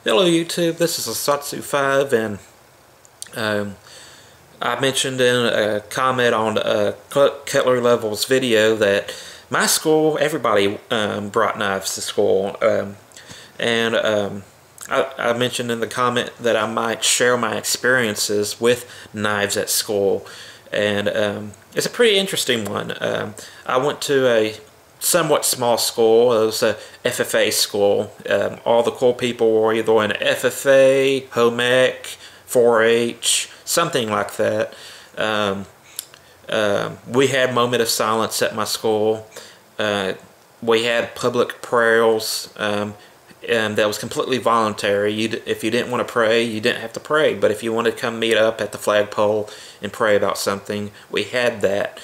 Hello YouTube, this is Asatsu5, and I mentioned in a comment on Cutlery Level's video that my school, everybody brought knives to school, and I mentioned in the comment that I might share my experiences with knives at school, and it's a pretty interesting one. I went to a somewhat small school. It was a FFA school. All the cool people were either in FFA, home ec, 4-H, something like that. We had moment of silence at my school. We had public prayers, and that was completely voluntary. If you didn't want to pray, you didn't have to pray. But if you wanted to come meet up at the flagpole and pray about something, we had that.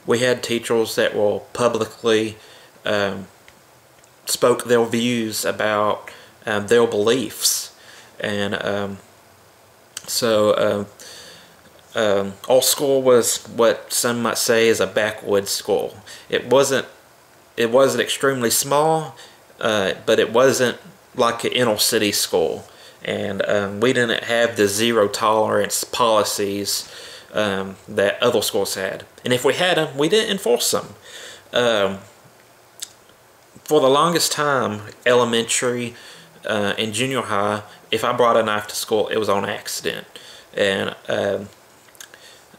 We had teachers that will publicly spoke their views about their beliefs, and our school was what some might say is a backwoods school. It wasn't extremely small, but it wasn't like an inner city school, and we didn't have the zero tolerance policies that other schools had. And if we had them, we didn't enforce them. For the longest time, elementary and junior high, if I brought a knife to school, it was on accident. And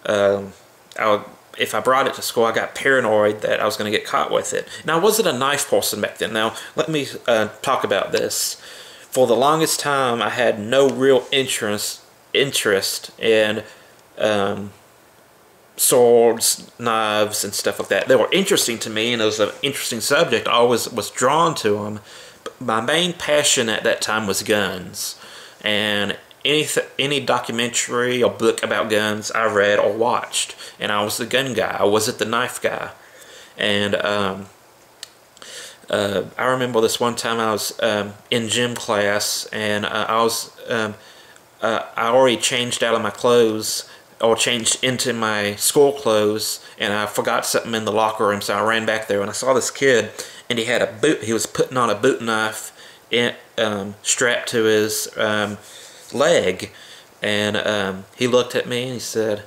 if I brought it to school, I got paranoid that I was going to get caught with it. Now, I wasn't a knife person back then. Now, let me talk about this. For the longest time, I had no real interest in swords, knives, and stuff like that. They were interesting to me, and it was an interesting subject. I always was drawn to them. But my main passion at that time was guns, and any documentary or book about guns I read or watched, and I was the gun guy. I wasn't the knife guy. And I remember this one time I was in gym class, and I already changed out of my clothes, or changed into my school clothes, and I forgot something in the locker room, so I ran back there and I saw this kid, and he had a boot. He was putting on a boot knife strapped to his leg, and he looked at me and he said,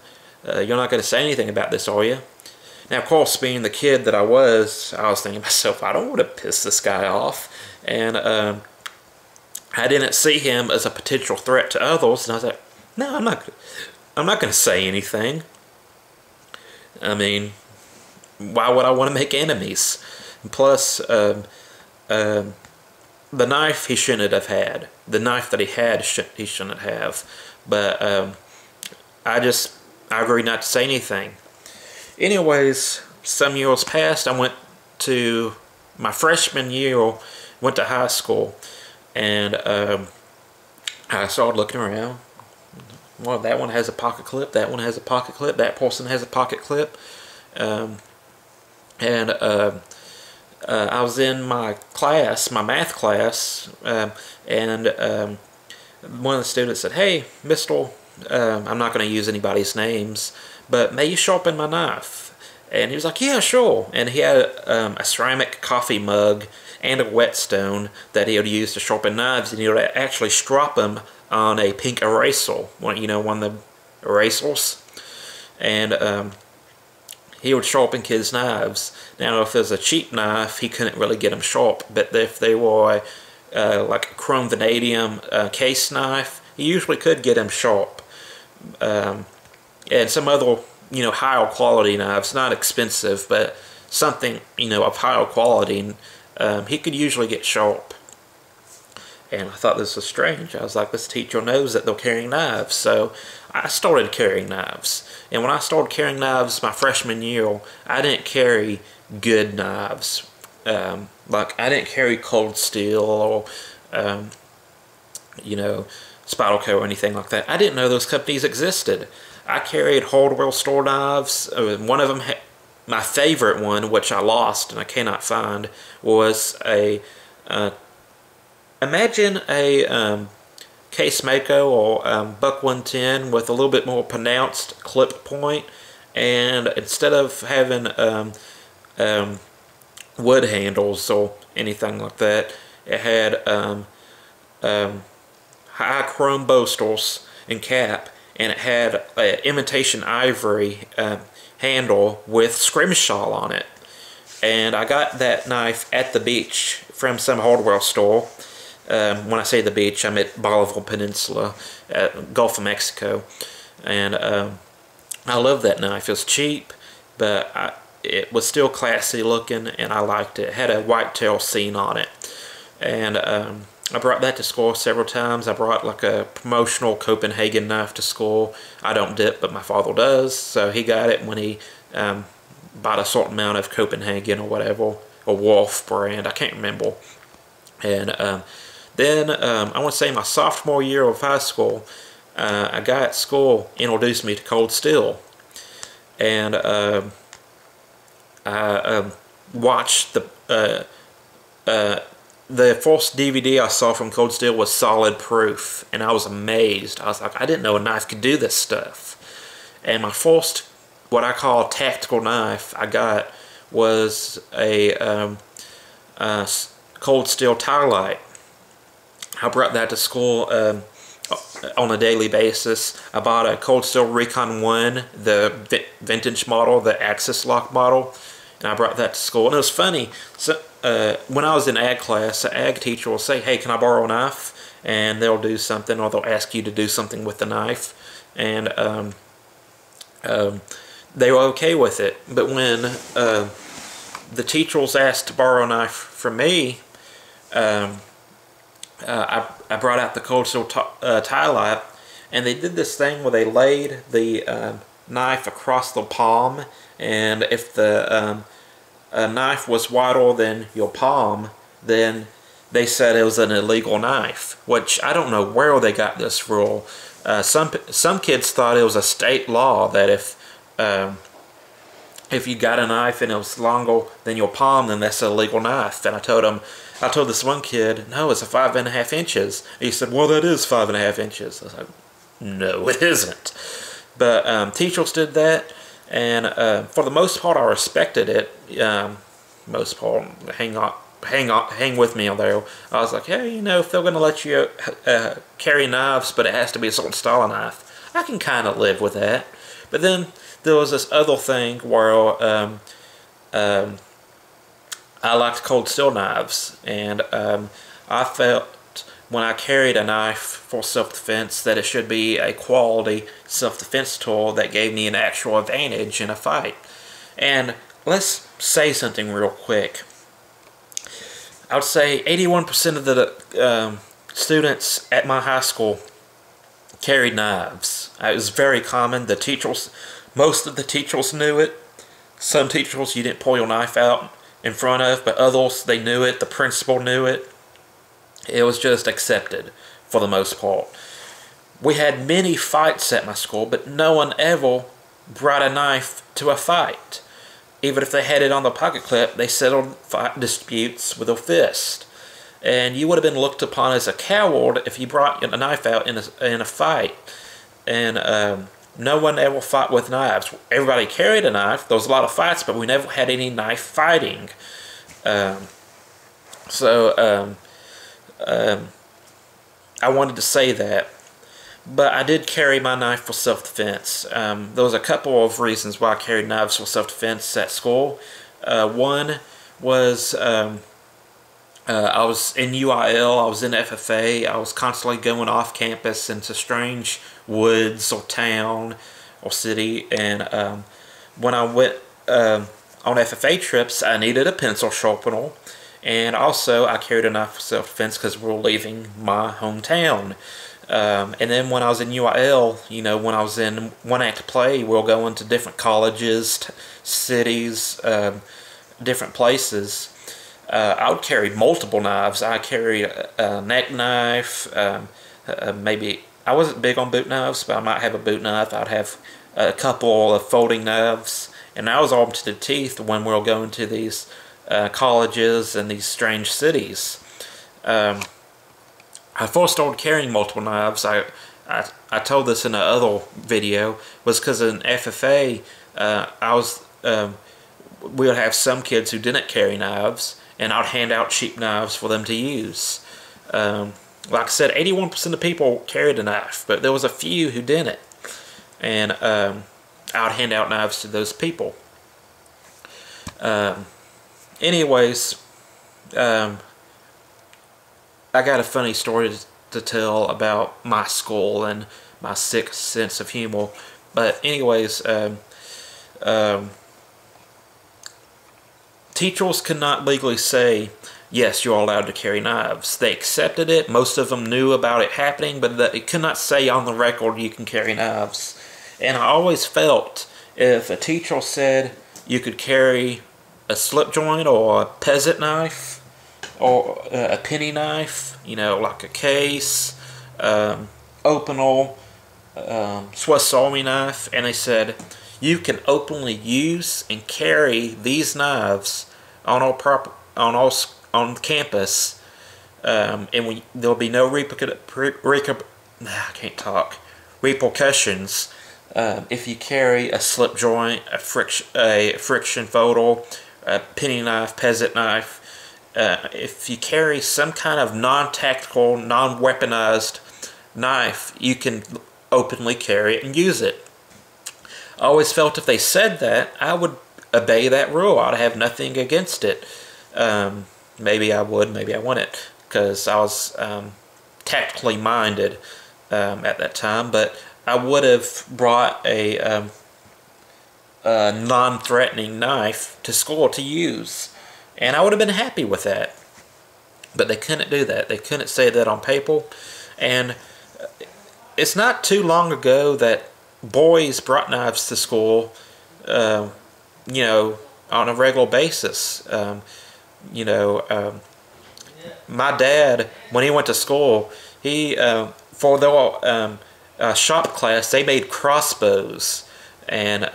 "You're not going to say anything about this, are you?" Now, of course, being the kid that I was thinking to myself, I don't want to piss this guy off, and I didn't see him as a potential threat to others, and I was like, no, I'm not going to say anything. I mean, why would I want to make enemies? And plus, the knife he shouldn't have had. The knife that he had, he shouldn't have. But I agreed not to say anything. Anyways, some years passed. I went to my freshman year, went to high school, and I started looking around. Well, that one has a pocket clip, that one has a pocket clip, that person has a pocket clip. I was in my class, my math class, and one of the students said, "Hey, mister," I'm not going to use anybody's names, "but may you sharpen my knife?" And he was like, "Yeah, sure." And he had a ceramic coffee mug and a whetstone that he would use to sharpen knives, and he would actually strop them on a pink eraser, one of the erasers, and he would sharpen kids' knives. Now, if there's a cheap knife, he couldn't really get them sharp, but if they were like a chrome vanadium case knife, he usually could get them sharp. And some other, higher quality knives, not expensive, but something, of higher quality, he could usually get sharp. And I thought this was strange. I was like, this teacher knows that they're carrying knives. So I started carrying knives. And when I started carrying knives my freshman year, I didn't carry good knives. Like, I didn't carry Cold Steel or, Spyderco or anything like that. I didn't know those companies existed. I carried hardware store knives. One of them, my favorite one, which I lost and I cannot find, was imagine a Case Mako or Buck 110 with a little bit more pronounced clip point, and instead of having wood handles or anything like that. It had high chrome bow stores and cap, and it had an imitation ivory handle with scrimshaw on it. And I got that knife at the beach from some hardware store. When I say the beach, I'm at Bolivar Peninsula, Gulf of Mexico. And I love that knife. It was cheap, but it was still classy looking, and I liked it. It had a whitetail scene on it. And I brought that to school several times. I brought like a promotional Copenhagen knife to school. I don't dip, but my father does, so he got it when he bought a certain amount of Copenhagen or whatever, or Wolf brand, I can't remember. And then I want to say my sophomore year of high school, a guy at school introduced me to Cold Steel, and I watched the first DVD I saw from Cold Steel was Solid Proof, and I was amazed. I was like, I didn't know a knife could do this stuff. And my first, what I call tactical knife I got was a Cold Steel tie light. I brought that to school on a daily basis. I bought a Cold Steel Recon 1, the vintage model, the Axis lock model, and I brought that to school. And it was funny, so when I was in ag class, the ag teacher will say, hey, can I borrow a knife? And they'll do something, or they'll ask you to do something with the knife. And they were okay with it. But when the teacher was asked to borrow a knife from me, I brought out the Cold Steel tie light, and they did this thing where they laid the knife across the palm, and if the knife was wider than your palm, then they said it was an illegal knife, which I don't know where they got this rule. Some kids thought it was a state law that if you got a knife and it was longer than your palm, then that's an illegal knife. And I told this one kid, no, it's a 5.5 inches. He said, well, that is 5.5 inches. I was like, no, it isn't. But teachers did that, and for the most part, I respected it. Most part, hang with me on there. I was like, hey, you know, if they're going to let you carry knives, but it has to be a certain style of knife, I can kind of live with that. But then there was this other thing where I liked Cold Steel knives, and I felt when I carried a knife for self-defense that it should be a quality self-defense tool that gave me an actual advantage in a fight. And let's say something real quick. I would say 81% of the students at my high school carried knives. It was very common. The teachers, most of the teachers knew it. Some teachers you didn't pull your knife out in front of, but others, they knew it. The principal knew it. It was just accepted for the most part. We had many fights at my school, but no one ever brought a knife to a fight. Even if they had it on the pocket clip, they settled fight disputes with a fist. And you would have been looked upon as a coward if you brought a knife out in a fight. And no one ever fought with knives. Everybody carried a knife. There was a lot of fights, but we never had any knife fighting. I wanted to say that. But I did carry my knife for self-defense. There was a couple of reasons why I carried knives for self-defense at school. One was I was in UIL, I was in FFA, I was constantly going off campus into strange woods or town or city, and when I went on FFA trips, I needed a pencil sharpener, and also I carried a knife for self-defense because we were leaving my hometown. And then when I was in UIL, you know, when I was in one act play, we'll go into different colleges, cities, different places. I would carry multiple knives. I carried a neck knife, maybe, I wasn't big on boot knives, but I might have a boot knife. I'd have a couple of folding knives, and I was armed to the teeth when we were going to these colleges and these strange cities. I first started carrying multiple knives. I told this in another video, was because in FFA, we would have some kids who didn't carry knives, and I'd hand out cheap knives for them to use. Like I said, 81% of people carried a knife, but there was a few who didn't. And I'd hand out knives to those people. Anyways, I got a funny story to tell about my school and my sick sense of humor. But anyways, teachers could not legally say, yes, you're allowed to carry knives. They accepted it. Most of them knew about it happening, but they could not say on the record you can carry knives. And I always felt if a teacher said you could carry a slip joint or a peasant knife or a penny knife, you know, like a case, opener, Swiss Army knife, and they said you can openly use and carry these knives on campus, and there'll be no repercussions if you carry a slip joint, a friction folder, a penny knife, peasant knife. If you carry some kind of non-tactical, non-weaponized knife, you can openly carry it and use it. I always felt if they said that, I would obey that rule. I'd have nothing against it. Maybe I would, maybe I wouldn't, because I was tactically minded at that time. But I would have brought a non-threatening knife to school to use, and I would have been happy with that. But they couldn't do that. They couldn't say that on paper. And it's not too long ago that boys brought knives to school, you know, on a regular basis. My dad, when he went to school, he for their shop class, they made crossbows, and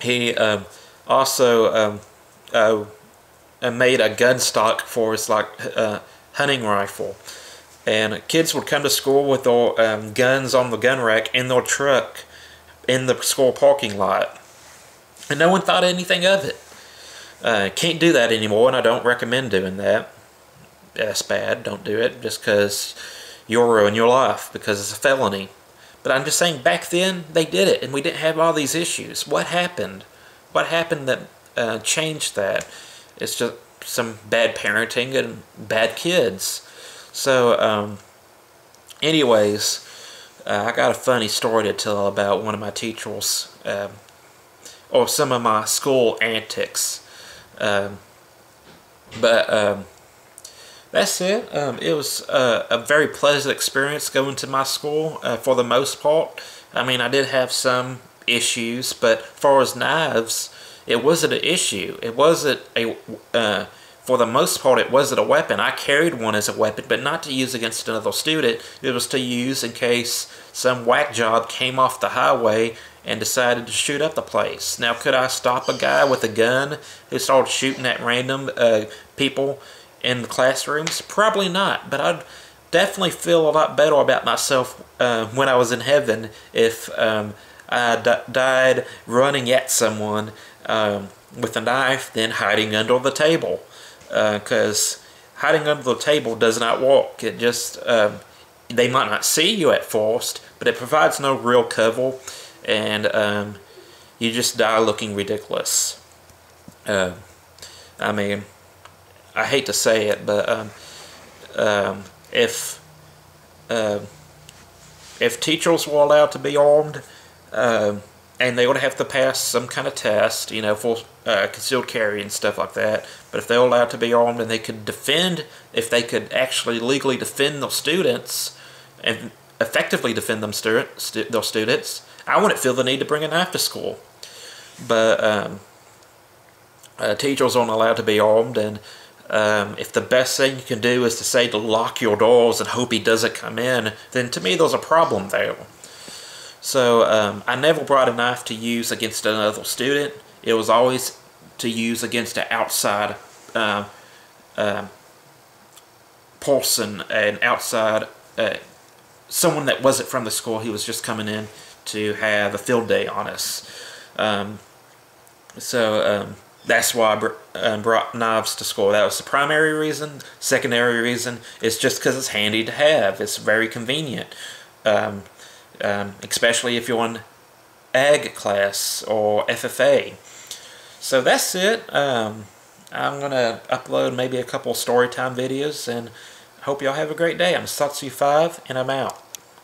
he also made a gun stock for his hunting rifle. And kids would come to school with their guns on the gun rack in their truck in the school parking lot, and no one thought anything of it. Can't do that anymore, and I don't recommend doing that. That's bad. Don't do it just because you'll ruin your life because it's a felony. But I'm just saying, back then they did it, and we didn't have all these issues. What happened? What happened that changed that? It's just some bad parenting and bad kids. So, anyways, I got a funny story to tell about one of my teachers, or some of my school antics. But that's it. It was a very pleasant experience going to my school for the most part. I mean, I did have some issues, but as far as knives, it wasn't an issue. It wasn't for the most part, it wasn't a weapon. I carried one as a weapon, but not to use against another student. It was to use in case some whack job came off the highway and decided to shoot up the place. Now, could I stop a guy with a gun who started shooting at random people in the classrooms? Probably not, but I'd definitely feel a lot better about myself when I was in heaven if I died running at someone with a knife than hiding under the table. Because hiding under the table does not work. It just, they might not see you at first, but it provides no real cover, and you just die looking ridiculous. I mean, I hate to say it, but if teachers were allowed to be armed, and they would have to pass some kind of test, you know, for concealed carry and stuff like that. But if they were allowed to be armed and they could defend, if they could actually legally defend their students and effectively defend their students, I wouldn't feel the need to bring a knife to school. But teachers aren't allowed to be armed, and if the best thing you can do is to say to lock your doors and hope he doesn't come in, then to me there's a problem there. So I never brought a knife to use against another student. It was always to use against an outside person, an outside someone that wasn't from the school. He was just coming in to have a field day on us. That's why I brought knives to school. That was the primary reason. Secondary reason is just because it's handy to have. It's very convenient, especially if you're in ag class or FFA. So that's it. I'm going to upload maybe a couple story time videos, and hope y'all have a great day. I'm Satsu5, and I'm out.